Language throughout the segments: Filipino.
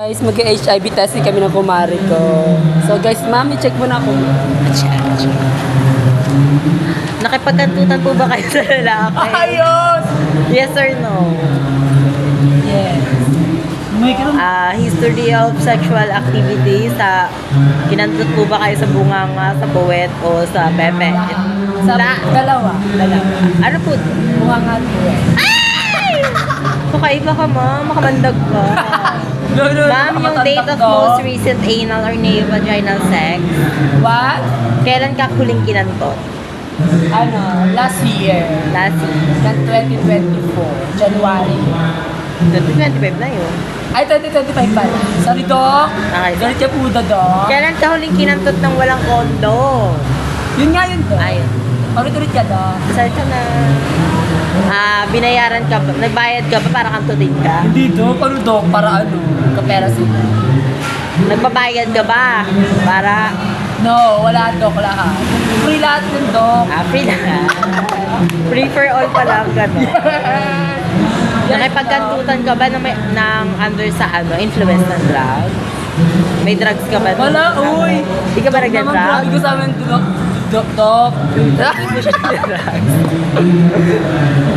Guys, mag-HIV testing kami ng kumari ko. So guys, mami, check mo na ako. Nakipagkantutan po ba kayo sa lalaki? Ayos! Yes or no? Yes. History of sexual activity sa kinantut po ba kayo sa bunganga, sa puwet, o sa pepe? Dalawa. Ano po? Bunga nga po eh. Kakaiba ka, ma'am. Makamandag ka. Ma'am, yung date of most recent anal or vaginal sex, What? kailan ka huling kinantot? Last year. Last year. Ng 2024. January. 2025 na yun. Ay, 2025 pala. Sorry, Dok. Okay. Galit ka po, Dok. Kailan ka huling kinantot ng walang kondo? Yun nga yun, Dok. Ayun. Ulit-ulit ka, Dok. Sorry ka na. Binayaran ka ba? Nagbayad ka ba para kantutin ka? Hindi, Dok. Ano, Dok? Para ano? Kapera sila. Nagbabayad ka ba? Para, No, wala, Dok. Lahat. Free lahat ng Dok. free na. Free for all pa lang, gano'n. Nakipagkantutan ka ba ng under sa influence ng drugs? May drugs ka ba? Wala, uy. Hindi ka ba Naman, nag-drugs? grabe ka sa amin, Dok. Dok.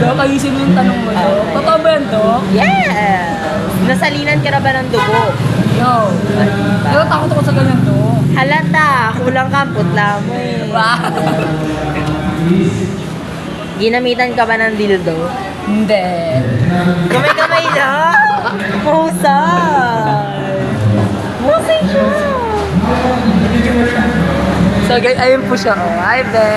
Dok, ayusin mo yung tanong mo, Dok. Totoo ba yan, Dok? Yes! Nasalinan ka na ba ng dugo? No. Pero takot ako sa ganyan, Dok. Halata, kulang ka, putla mo eh. Wow. Ginamitan ka ba ng dildo? Hindi. Kamay-kamay na! Mahusay! Mahusay siya! So guys, ayun po siya. Oh. Hi, Be.